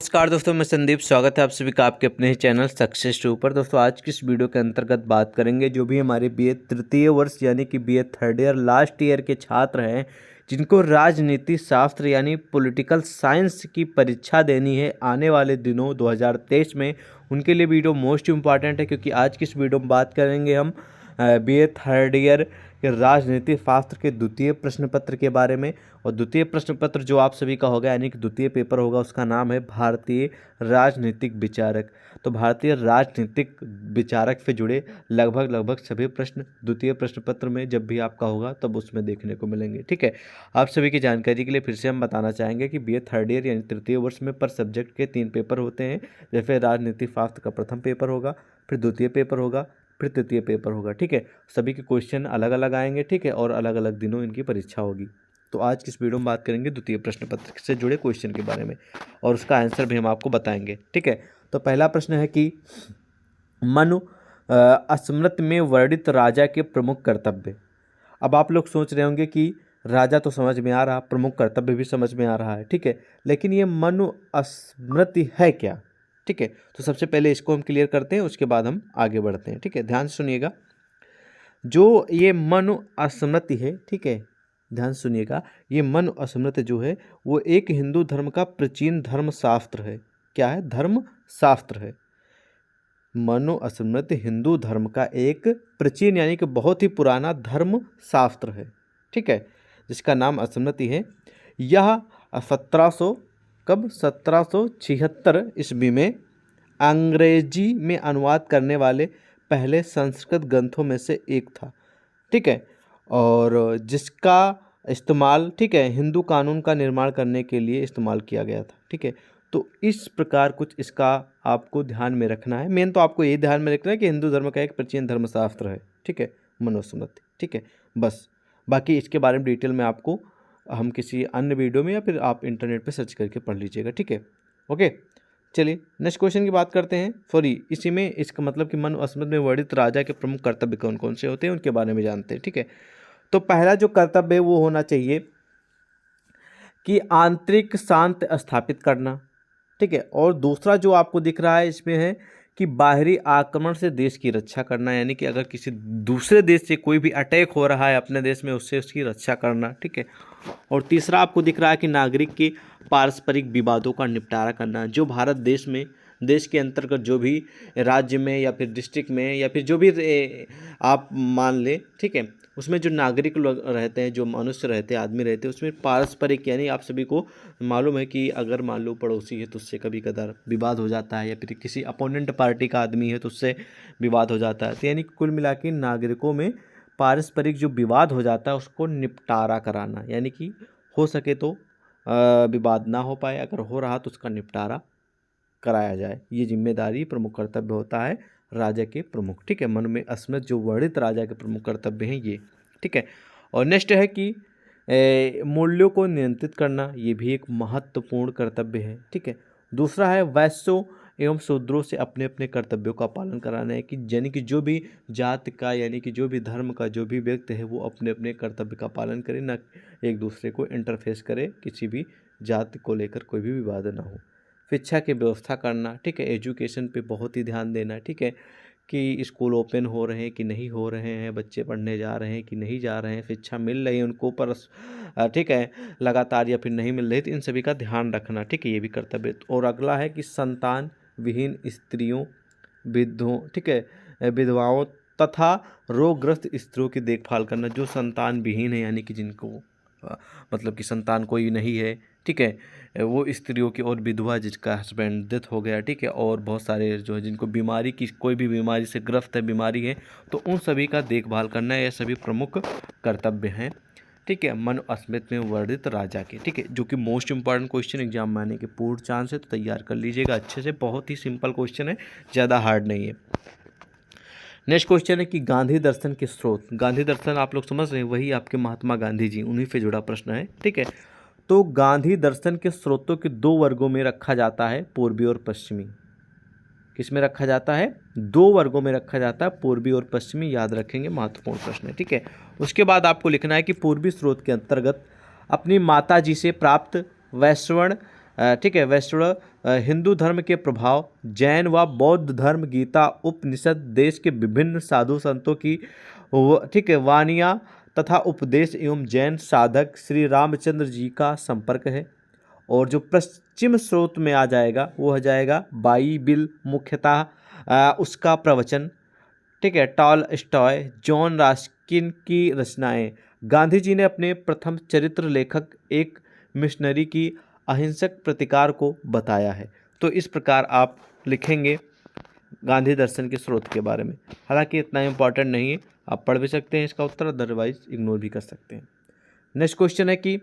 नमस्कार दोस्तों, मैं संदीप। स्वागत है आप सभी का आपके अपने ही चैनल सक्सेस टू पर। दोस्तों आज की इस वीडियो के अंतर्गत बात करेंगे जो भी हमारे बीए तृतीय वर्ष यानी कि BA third year last year के छात्र हैं जिनको राजनीति शास्त्र यानी पॉलिटिकल साइंस की परीक्षा देनी है आने वाले दिनों 2023 में, उनके लिए वीडियो मोस्ट इम्पॉर्टेंट है। क्योंकि आज की इस वीडियो में बात करेंगे हम बीए थर्ड ईयर के राजनीति शास्त्र के द्वितीय प्रश्न पत्र के बारे में। और द्वितीय प्रश्न पत्र जो आप सभी का होगा यानी कि द्वितीय पेपर होगा, उसका नाम है भारतीय राजनीतिक विचारक। तो भारतीय राजनीतिक विचारक से जुड़े लगभग सभी प्रश्न द्वितीय प्रश्न पत्र में जब भी आपका होगा तब उसमें देखने को मिलेंगे। ठीक है, आप सभी की जानकारी के लिए फिर से हम बताना चाहेंगे कि बीए थर्ड ईयर यानी तृतीय वर्ष में पर सब्जेक्ट के 3 पेपर होते हैं। जैसे राजनीति शास्त्र का प्रथम पेपर होगा, फिर द्वितीय पेपर होगा, फिर तृतीय पेपर होगा। ठीक है, सभी के क्वेश्चन अलग अलग आएंगे। ठीक है, और अलग अलग दिनों इनकी परीक्षा होगी। तो आज की इस वीडियो में बात करेंगे द्वितीय प्रश्न पत्र से जुड़े क्वेश्चन के बारे में और उसका आंसर भी हम आपको बताएंगे। ठीक है, तो पहला प्रश्न है कि मनु स्मृति में वर्णित राजा के प्रमुख कर्तव्य। अब आप लोग सोच रहे होंगे कि राजा तो समझ में आ रहा, प्रमुख कर्तव्य भी समझ में आ रहा है। ठीक है, लेकिन ये मनु स्मृति है क्या? ठीक है, तो सबसे पहले इसको हम क्लियर करते हैं, उसके बाद हम आगे बढ़ते हैं। ठीक है, ध्यान से सुनिएगा। जो ये मनु स्मृति है, ठीक है, ध्यान सुनिएगा, ये मनु स्मृति जो है वो एक हिंदू धर्म का प्राचीन धर्म शास्त्र है। क्या है? धर्म शास्त्र है। मनु स्मृति हिंदू धर्म का एक प्राचीन यानी कि बहुत ही पुराना धर्म शास्त्र है। ठीक है, जिसका नाम स्मृति है। यह 1776 ईस्वी में अंग्रेजी में अनुवाद करने वाले पहले संस्कृत ग्रंथों में से एक था। ठीक है, और जिसका इस्तेमाल, ठीक है, हिंदू कानून का निर्माण करने के लिए इस्तेमाल किया गया था। ठीक है, तो इस प्रकार कुछ इसका आपको ध्यान में रखना है। मेन तो आपको ये ध्यान में रखना है कि हिंदू धर्म का एक प्राचीन धर्मशास्त्र है। ठीक है, मनुस्मृति। ठीक है, बस बाकी इसके बारे में डिटेल में आपको हम किसी अन्य वीडियो में या फिर आप इंटरनेट पे सर्च करके पढ़ लीजिएगा। ठीक है, ओके, चलिए नेक्स्ट क्वेश्चन की बात करते हैं। सॉरी, इसी में इसका मतलब कि मनुस्मृति में वर्णित राजा के प्रमुख कर्तव्य कौन कौन से होते हैं उनके बारे में जानते हैं। ठीक है, तो पहला जो कर्तव्य है वो होना चाहिए कि आंतरिक शांति स्थापित करना। ठीक है, और दूसरा जो आपको दिख रहा है इसमें है कि बाहरी आक्रमण से देश की रक्षा करना, यानी कि अगर किसी दूसरे देश से कोई भी अटैक हो रहा है अपने देश में, उससे उसकी रक्षा करना। ठीक है, और तीसरा आपको दिख रहा है कि नागरिक के पारस्परिक विवादों का निपटारा करना। जो भारत देश में, देश के अंतर्गत जो भी राज्य में या फिर डिस्ट्रिक्ट में या फिर जो भी आप मान लें, ठीक है, उसमें जो नागरिक लोग रहते हैं, जो मनुष्य रहते हैं, आदमी रहते हैं, उसमें पारस्परिक यानी आप सभी को मालूम है कि अगर मान लो पड़ोसी है तो उससे कभी कदार विवाद हो जाता है, या फिर किसी अपोनेंट पार्टी का आदमी है तो उससे विवाद हो जाता है। तो यानी कुल मिला के नागरिकों में पारस्परिक जो विवाद हो जाता है उसको निपटारा कराना, यानी कि हो सके तो विवाद ना हो पाए, अगर हो रहा तो उसका निपटारा कराया जाए। ये जिम्मेदारी प्रमुख कर्तव्य होता है राजा के प्रमुख। ठीक है, मन में स्मृत जो वर्णित राजा के प्रमुख कर्तव्य हैं ये। ठीक है, और नेक्स्ट है कि मूल्यों को नियंत्रित करना, ये भी एक महत्वपूर्ण कर्तव्य है। ठीक है, दूसरा है वैश्यों एवं शूद्रों से अपने अपने कर्तव्यों का पालन कराना है, कि यानी कि जो भी जाति का यानी कि जो भी धर्म का जो भी व्यक्ति है वो अपने अपने कर्तव्य का पालन करे, ना एक दूसरे को इंटरफेस करे, किसी भी जाति को लेकर कोई भी विवाद ना हो। शिक्षा की व्यवस्था करना, ठीक है, एजुकेशन पे बहुत ही ध्यान देना। ठीक है, कि स्कूल ओपन हो रहे हैं कि नहीं हो रहे हैं, बच्चे पढ़ने जा रहे हैं कि नहीं जा रहे हैं, शिक्षा मिल रही है उनको पर ठीक है लगातार या फिर नहीं मिल रही, तो इन सभी का ध्यान रखना। ठीक है, ये भी कर्तव्य। और अगला है कि संतान विहीन स्त्रियों, विधवों, ठीक है, विधवाओं तथा रोगग्रस्त स्त्रियों की देखभाल करना। जो संतान विहीन है यानी कि जिनको मतलब कि संतान कोई नहीं है, ठीक है, वो स्त्रियों की, और विधवा जिसका हस्बैंड डेथ हो गया, ठीक है, और बहुत सारे जो है जिनको बीमारी की कोई भी बीमारी से ग्रस्त है, बीमारी है, तो उन सभी का देखभाल करना, ये सभी प्रमुख कर्तव्य हैं। ठीक है, मनुस्मृति में वर्णित राजा के। ठीक है, जो कि मोस्ट इंपॉर्टेंट क्वेश्चन एग्जाम में आने के पूर्ण चांस है, तो तैयार कर लीजिएगा अच्छे से। बहुत ही सिंपल क्वेश्चन है, ज़्यादा हार्ड नहीं है। नेक्स्ट क्वेश्चन है कि गांधी दर्शन के स्रोत। गांधी दर्शन आप लोग समझ रहे हैं, वही आपके महात्मा गांधी जी, उन्हीं से जुड़ा प्रश्न है। ठीक है, तो गांधी दर्शन के स्रोतों के 2 वर्गों में रखा जाता है, पूर्वी और पश्चिमी। किस में रखा जाता है? 2 वर्गों में रखा जाता है, पूर्वी और पश्चिमी। याद रखेंगे, महत्वपूर्ण प्रश्न है। ठीक है, उसके बाद आपको लिखना है कि पूर्वी स्रोत के अंतर्गत अपनी माता जी से प्राप्त वैष्णव, ठीक है, वैष्णव हिंदू धर्म के प्रभाव, जैन व बौद्ध धर्म, गीता, उपनिषद, देश के विभिन्न साधु संतों की ठीक है वानियाँ तथा उपदेश एवं जैन साधक श्री रामचंद्र जी का संपर्क है। और जो पश्चिम स्रोत में आ जाएगा वो हो जाएगा बाइबिल, मुख्यतः उसका प्रवचन, ठीक है, टॉलस्टॉय, जॉन रस्किन की रचनाएं। गांधी जी ने अपने प्रथम चरित्र लेखक एक मिशनरी की अहिंसक प्रतिकार को बताया है। तो इस प्रकार आप लिखेंगे गांधी दर्शन के स्रोत के बारे में। हालांकि इतना इम्पॉर्टेंट नहीं है, आप पढ़ भी सकते हैं इसका उत्तर, अदरवाइज इग्नोर भी कर सकते हैं। नेक्स्ट क्वेश्चन है कि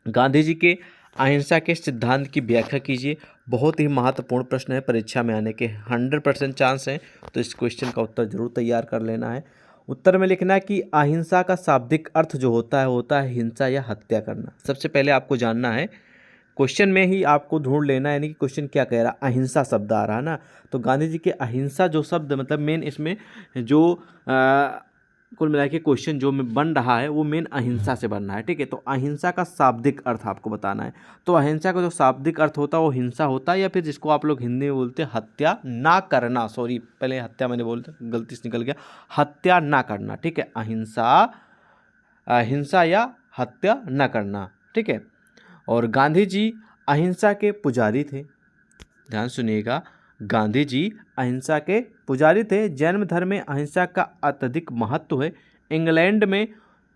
गांधी जी के अहिंसा के सिद्धांत की व्याख्या कीजिए। बहुत ही महत्वपूर्ण प्रश्न है, परीक्षा में आने के 100% चांस हैं, तो इस क्वेश्चन का उत्तर जरूर तैयार कर लेना है। उत्तर में लिखना है कि अहिंसा का शाब्दिक अर्थ जो होता है हिंसा या हत्या करना। सबसे पहले आपको जानना है, क्वेश्चन में ही आपको ढूंढ लेना है, यानी कि क्वेश्चन क्या कह रहा है, अहिंसा शब्द आ रहा है ना, तो गांधी जी के अहिंसा जो शब्द मतलब मेन इसमें जो कुल मिला के क्वेश्चन जो में बन रहा है वो मेन अहिंसा से बन रहा है, ठीक है। तो अहिंसा का शाब्दिक अर्थ आपको बताना है। तो अहिंसा का जो शाब्दिक अर्थ होता है वो हिंसा होता है, या फिर जिसको आप लोग हिंदी में बोलते हैं हत्या ना करना, सॉरी पहले हत्या मैंने बोलता गलती से निकल गया, हत्या ना करना, ठीक है। अहिंसा या हत्या न करना, ठीक है। और गांधी जी अहिंसा के पुजारी थे, ध्यान सुनिएगा, गांधी जी अहिंसा के पुजारी थे। जन्म धर्म में अहिंसा का अत्यधिक महत्व है। इंग्लैंड में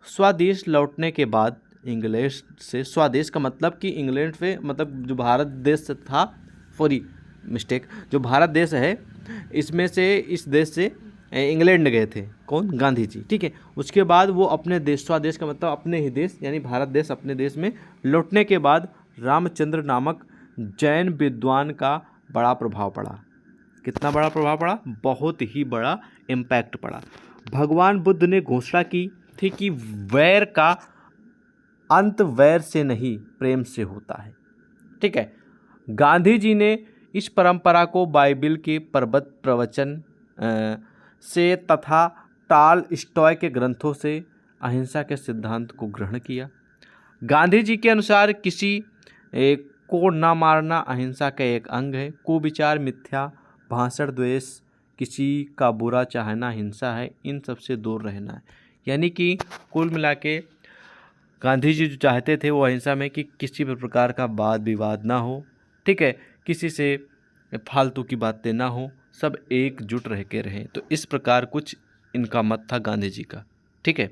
स्वदेश लौटने के बाद, इंग्लैंड से स्वदेश का मतलब कि इंग्लैंड से मतलब जो भारत देश था, सॉरी मिस्टेक, जो भारत देश है इसमें से, इस देश से इंग्लैंड गए थे कौन, गांधी जी, ठीक है। उसके बाद वो अपने देश, स्वदेश का मतलब अपने ही देश यानी भारत देश, अपने देश में लौटने के बाद रामचंद्र नामक जैन विद्वान का बड़ा प्रभाव पड़ा। कितना बड़ा प्रभाव पड़ा, बहुत ही बड़ा इम्पैक्ट पड़ा। भगवान बुद्ध ने घोषणा की थी कि वैर का अंत वैर से नहीं प्रेम से होता है, ठीक है। गांधी जी ने इस परंपरा को बाइबिल के पर्वत प्रवचन से तथा टॉलस्टॉय के ग्रंथों से अहिंसा के सिद्धांत को ग्रहण किया। गांधी जी के अनुसार किसी एक को न मारना अहिंसा का एक अंग है। कुविचार, मिथ्या भाषण, द्वेष, किसी का बुरा चाहना हिंसा है, इन सब से दूर रहना है। यानी कि कुल मिला के गांधी जी जो चाहते थे वो अहिंसा में कि किसी भी प्रकार का वाद विवाद ना हो, ठीक है, किसी से फालतू की बातें ना हो, सब एकजुट रह के रहें। तो इस प्रकार कुछ इनका मत था गांधी जी का, ठीक है।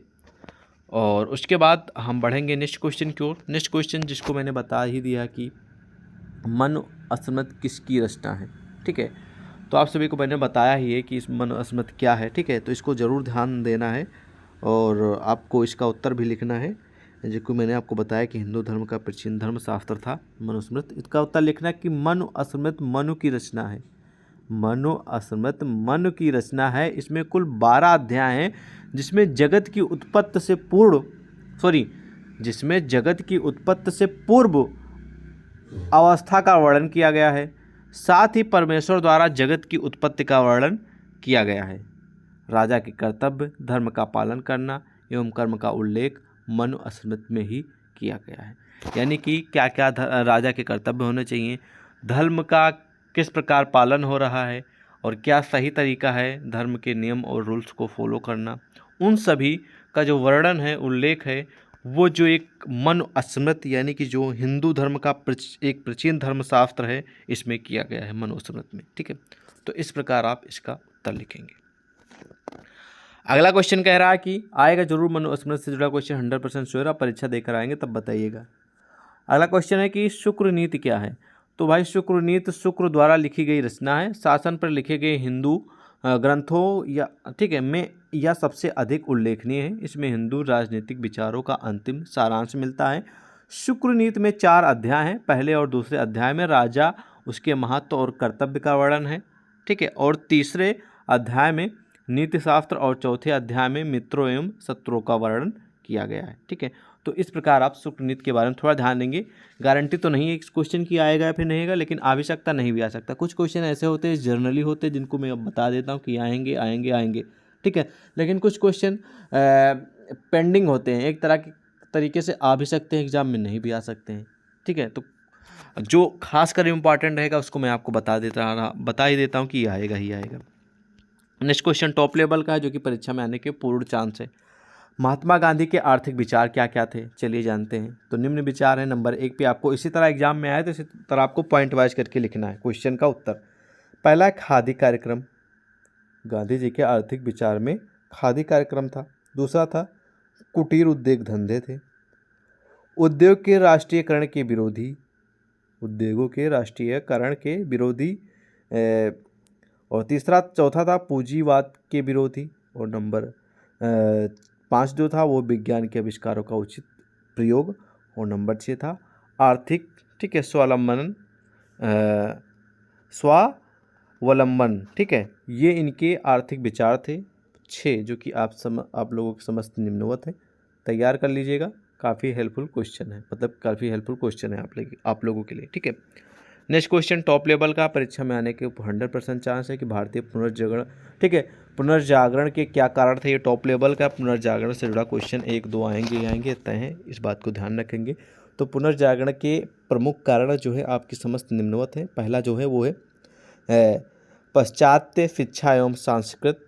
और उसके बाद हम बढ़ेंगे नेक्स्ट क्वेश्चन की ओर। नेक्स्ट क्वेश्चन जिसको मैंने बता ही दिया कि मनु अस्मृत किसकी रचना है, ठीक है। तो आप सभी को मैंने बताया ही है कि इस मनु अस्मृत क्या है, ठीक है। तो इसको ज़रूर ध्यान देना है और आपको इसका उत्तर भी लिखना है, जिसको मैंने आपको बताया कि हिंदू धर्म का प्राचीन धर्मशास्त्र था मनुस्मृत। इसका उत्तर लिखना है कि मनु अस्मृत मनु की रचना है। मनु अस्मृत मनु की रचना है। इसमें कुल 12 अध्याय हैं, जिसमें जगत की उत्पत्ति से पूर्व अवस्था का वर्णन किया गया है। साथ ही परमेश्वर द्वारा जगत की उत्पत्ति का वर्णन किया गया है। राजा के कर्तव्य, धर्म का पालन करना एवं कर्म का उल्लेख मनु अस्मृत में ही किया गया है। यानी कि क्या क्या राजा के कर्तव्य होने चाहिए, धर्म का किस प्रकार पालन हो रहा है और क्या सही तरीका है धर्म के नियम और रूल्स को फॉलो करना, उन सभी का जो वर्णन है, उल्लेख है, वो जो एक मनु अस्मृत यानी कि जो हिंदू धर्म का एक प्राचीन धर्मशास्त्र है, इसमें किया गया है मनु अस्मृत में, ठीक है। तो इस प्रकार आप इसका उत्तर लिखेंगे। अगला क्वेश्चन कह रहा है कि आएगा जरूर, मनु अस्मृत से जुड़ा क्वेश्चन 100% श्योर, आप परीक्षा देकर आएंगे तब बताइएगा। अगला क्वेश्चन है कि शुक्र नीति क्या है। तो भाई शुक्र नीति शुक्र द्वारा लिखी गई रचना है, शासन पर लिखे गए हिंदू ग्रंथों या, ठीक है, में यह सबसे अधिक उल्लेखनीय है। इसमें हिंदू राजनीतिक विचारों का अंतिम सारांश मिलता है। शुक्र नीति में 4 अध्याय हैं। पहले और दूसरे अध्याय में राजा, उसके महत्व और कर्तव्य का वर्णन है, ठीक है। और तीसरे अध्याय में नीति शास्त्र और चौथे अध्याय में मित्रों एवं शत्रुओं का वर्णन किया गया है, ठीक है। तो इस प्रकार आप शुक्र नीति के बारे में थोड़ा ध्यान देंगे। गारंटी तो नहीं है इस क्वेश्चन की आएगा या फिर नहीं आएगा, लेकिन आवश्यकता नहीं भी आ सकता। कुछ क्वेश्चन ऐसे होते हैं जनरली होते हैं जिनको मैं अब बता देता हूँ कि आएंगे आएंगे आएंगे, ठीक है। लेकिन कुछ क्वेश्चन पेंडिंग होते हैं, एक तरह के तरीके से आ भी सकते हैं एग्जाम में, नहीं भी आ सकते हैं, ठीक है। तो जो खासकर इम्पॉर्टेंट रहेगा उसको मैं आपको बता ही देता हूँ कि ये आएगा ही आएगा। नेक्स्ट क्वेश्चन टॉप लेवल का है, जो कि परीक्षा में आने के पूर्ण चांस है। महात्मा गांधी के आर्थिक विचार क्या क्या थे, चलिए जानते हैं। तो निम्न विचार है। नंबर 1 पे आपको इसी तरह एग्जाम में आए तो इसी तरह आपको पॉइंट वाइज करके लिखना है क्वेश्चन का उत्तर। पहला है खादी कार्यक्रम, गांधी जी के आर्थिक विचार में खादी कार्यक्रम था। दूसरा था कुटीर उद्योग धंधे थे। उद्योग के राष्ट्रीयकरण के विरोधी, उद्योगों के राष्ट्रीयकरण के विरोधी। और चौथा था पूंजीवाद के विरोधी। और नंबर 5 जो था वो विज्ञान के आविष्कारों का उचित प्रयोग। और नंबर 6 था आर्थिक, ठीक है, स्वावलंबन, ठीक है। ये इनके आर्थिक विचार थे 6, जो कि आप लोगों के समस्त निम्नवत हैं। तैयार कर लीजिएगा, काफ़ी हेल्पफुल क्वेश्चन है, मतलब काफ़ी हेल्पफुल क्वेश्चन है आप लोगों के लिए, ठीक है। नेक्स्ट क्वेश्चन टॉप लेवल का, परीक्षा में आने के 100% चांस है कि भारतीय पुनर्जागरण, ठीक है, पुनर्जागरण के क्या कारण थे। ये टॉप लेवल का पुनर्जागरण से जुड़ा क्वेश्चन 1-2 आएंगे तय हैं, इस बात को ध्यान रखेंगे। तो पुनर्जागरण के प्रमुख कारण जो है आपकी समस्त निम्नवत है। पहला जो है वो है पाश्चात्य शिक्षा एवं संस्कृत।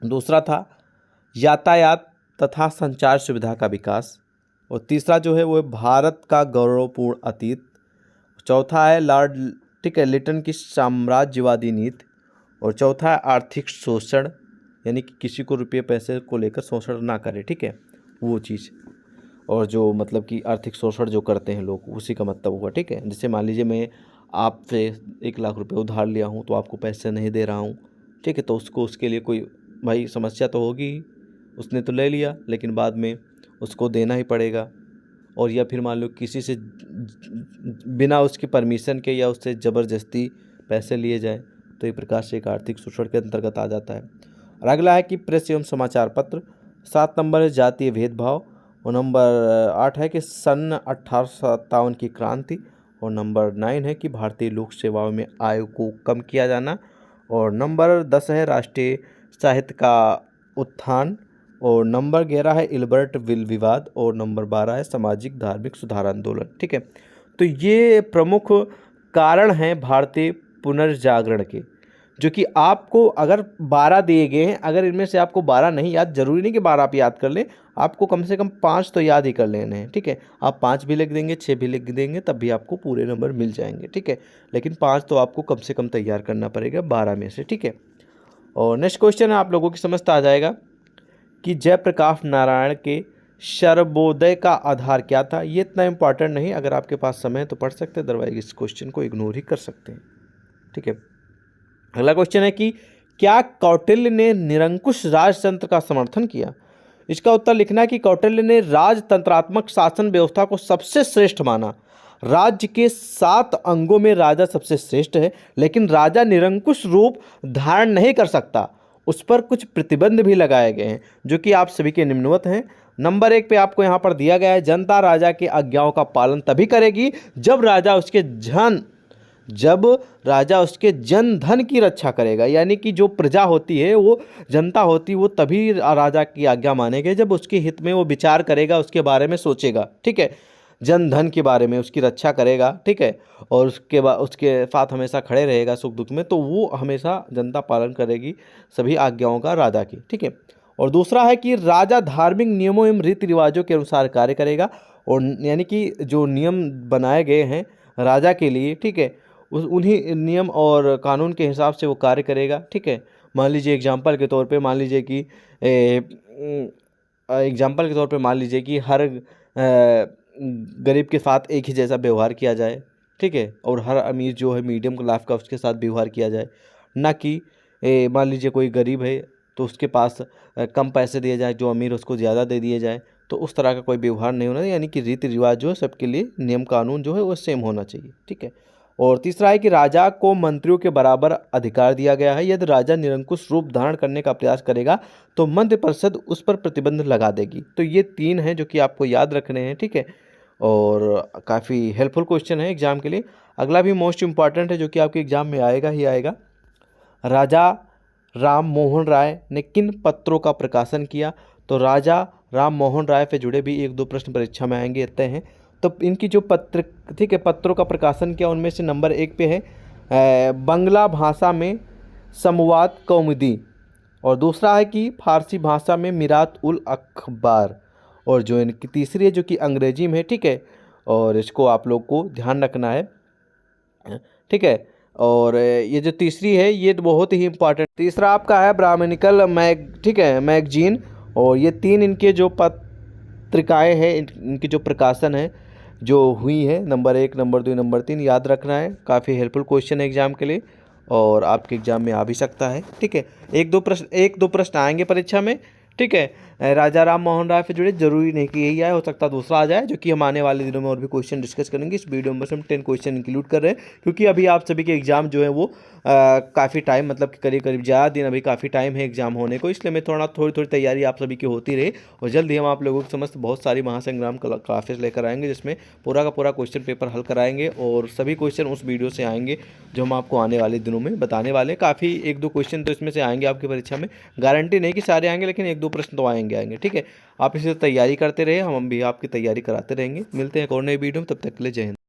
दूसरा था यातायात तथा संचार सुविधा का विकास। और तीसरा जो है वो है भारत का गौरवपूर्ण अतीत। चौथा है लॉर्ड, ठीक है, लिटन की साम्राज्यवादी नीति। और चौथा है आर्थिक शोषण, यानी कि किसी को रुपये पैसे को लेकर शोषण ना करे, ठीक है, वो चीज़। और जो मतलब कि आर्थिक शोषण जो करते हैं लोग, उसी का मतलब हुआ, ठीक है। जैसे मान लीजिए मैं आपसे 1 लाख रुपए उधार लिया हूँ तो आपको पैसे नहीं दे रहा हूँ, ठीक है, तो उसके लिए कोई भाई समस्या तो होगी ही। उसने तो ले लिया लेकिन बाद में उसको देना ही पड़ेगा। और या फिर मान लो किसी से बिना उसकी परमिशन के या उससे ज़बरदस्ती पैसे लिए जाए, तो एक प्रकार से एक आर्थिक शोषण के अंतर्गत आ जाता है। और अगला है कि प्रेस एवं समाचार पत्र। 7 नंबर है जातीय भेदभाव। और नंबर 8 है कि सन 1857 की क्रांति। और नंबर 9 है कि भारतीय लोक सेवाओं में आय को कम किया जाना। और नंबर 10 है राष्ट्रीय साहित्य का उत्थान। और नंबर 11 है इल्बर्ट विल विवाद। और नंबर 12 है सामाजिक धार्मिक सुधार आंदोलन, ठीक है। तो ये प्रमुख कारण हैं भारतीय पुनर्जागरण के, जो कि आपको अगर 12 दिए गए हैं, अगर इनमें से आपको 12 नहीं याद, जरूरी नहीं कि 12 आप याद कर लें, आपको कम से कम 5 तो याद ही कर लेने हैं, ठीक है। आप 5 भी लिख देंगे, 6 भी लिख देंगे, तब भी आपको पूरे नंबर मिल जाएंगे, ठीक है। लेकिन 5 तो आपको कम से कम तैयार करना पड़ेगा 12 में से, ठीक है। और नेक्स्ट क्वेश्चन है आप लोगों की समझ आ जाएगा कि जयप्रकाश नारायण के सर्वोदय का आधार क्या था। ये इतना इंपॉर्टेंट नहीं, अगर आपके पास समय है तो पढ़ सकते हैं, अदरवाइज इस क्वेश्चन को इग्नोर ही कर सकते हैं, ठीक है। अगला क्वेश्चन है कि क्या कौटिल्य ने निरंकुश राजतंत्र का समर्थन किया। इसका उत्तर लिखना है कि कौटिल्य ने राजतंत्रात्मक शासन व्यवस्था को सबसे श्रेष्ठ माना। राज्य के 7 अंगों में राजा सबसे श्रेष्ठ है, लेकिन राजा निरंकुश रूप धारण नहीं कर सकता, उस पर कुछ प्रतिबंध भी लगाए गए हैं, जो कि आप सभी के निम्नवत हैं। नंबर 1 पे आपको यहाँ पर दिया गया है, जनता राजा के आज्ञाओं का पालन तभी करेगी जब राजा उसके जन धन की रक्षा करेगा। यानी कि जो प्रजा होती है, वो जनता होती है, वो तभी राजा की आज्ञा मानेगा जब उसके हित में वो विचार करेगा, उसके बारे में सोचेगा, ठीक है, जन धन के बारे में उसकी रक्षा करेगा, ठीक है। और उसके साथ हमेशा खड़े रहेगा सुख दुख में, तो वो हमेशा जनता पालन करेगी सभी आज्ञाओं का राजा की, ठीक है। और दूसरा है कि राजा धार्मिक नियमों एवं रीति रिवाजों के अनुसार कार्य करेगा। और यानी कि जो नियम बनाए गए हैं राजा के लिए, ठीक है, उन्हीं नियम और कानून के हिसाब से वो कार्य करेगा, ठीक है। मान लीजिए एग्जाम्पल के तौर पे मान लीजिए कि हर गरीब के साथ एक ही जैसा व्यवहार किया जाए, ठीक है। और हर अमीर जो है मीडियम क्लास का, उसके साथ व्यवहार किया जाए, ना कि मान लीजिए कोई गरीब है तो उसके पास कम पैसे दिए जाए, जो अमीर उसको ज़्यादा दे दिए जाए, तो उस तरह का कोई व्यवहार नहीं होना। यानी कि रीति रिवाज जो है सबके लिए, नियम कानून जो है वो सेम होना चाहिए, ठीक है। और तीसरा है कि राजा को मंत्रियों के बराबर अधिकार दिया गया है। यदि राजा निरंकुश रूप धारण करने का प्रयास करेगा तो मंत्रिपरिषद उस पर प्रतिबंध लगा देगी। तो ये 3 हैं जो कि आपको याद रखने हैं, ठीक है। और काफ़ी हेल्पफुल क्वेश्चन है एग्जाम के लिए। अगला भी मोस्ट इंपॉर्टेंट है, जो कि आपके एग्जाम में आएगा ही आएगा। राजा राम मोहन राय ने किन पत्रों का प्रकाशन किया। तो राजा राम मोहन राय से जुड़े भी 1-2 प्रश्न परीक्षा में आएंगे, इतने हैं। तो इनकी जो पत्र, ठीक है, पत्रों का प्रकाशन किया उनमें से नंबर 1 पे है बंगला भाषा में संवाद कौमुदी, और दूसरा है कि फारसी भाषा में मिरात उल अखबार, और जो इनकी तीसरी है जो कि अंग्रेजी में है, ठीक है, और इसको आप लोग को ध्यान रखना है, ठीक है। और ये जो तीसरी है ये तो बहुत ही इंपॉर्टेंट, तीसरा आपका है ब्राह्मणिकल मैग, ठीक है, मैगजीन, और ये 3 इनके जो पत्रिकाएं हैं, इनकी जो प्रकाशन है जो हुई है, नंबर 1, नंबर 2, नंबर 3 याद रखना है। काफ़ी हेल्पफुल क्वेश्चन है एग्जाम के लिए, और आपके एग्जाम में आ भी सकता है, ठीक है। एक दो प्रश्न आएंगे परीक्षा में, ठीक है। राजा राम मोहन राय से जुड़े, जरूरी नहीं कि यही आए, हो सकता है दूसरा आ जाए, जो कि हम आने वाले दिनों में और भी क्वेश्चन डिस्कस करेंगे। इस वीडियो में बस हम 10 क्वेश्चन इंक्लूड कर रहे हैं, क्योंकि अभी आप सभी के एग्जाम जो है वो काफ़ी टाइम, मतलब कि करीब करीब ज़्यादा दिन, अभी काफ़ी टाइम है एग्जाम होने को, इसलिए मैं थोड़ी थोड़ी तैयारी आप सभी की होती रहे, और जल्द ही हम आप लोगों के समस्त बहुत सारी महासंग्राम क्लासेस लेकर आएंगे, जिसमें पूरा का पूरा क्वेश्चन पेपर हल कराएंगे, और सभी क्वेश्चन उस वीडियो से आएंगे जो हम आपको आने वाले दिनों में बताने वाले हैं। काफ़ी 1-2 क्वेश्चन तो इसमें से आएंगे आपकी परीक्षा में, गारंटी नहीं कि सारे आएंगे, लेकिन 1-2 प्रश्न तो आएंगे, ठीक है। आप इसे तैयारी करते रहे, हम भी आपकी तैयारी कराते रहेंगे। मिलते हैं एक और नई वीडियो में, तब तक के लिए जय हिंद।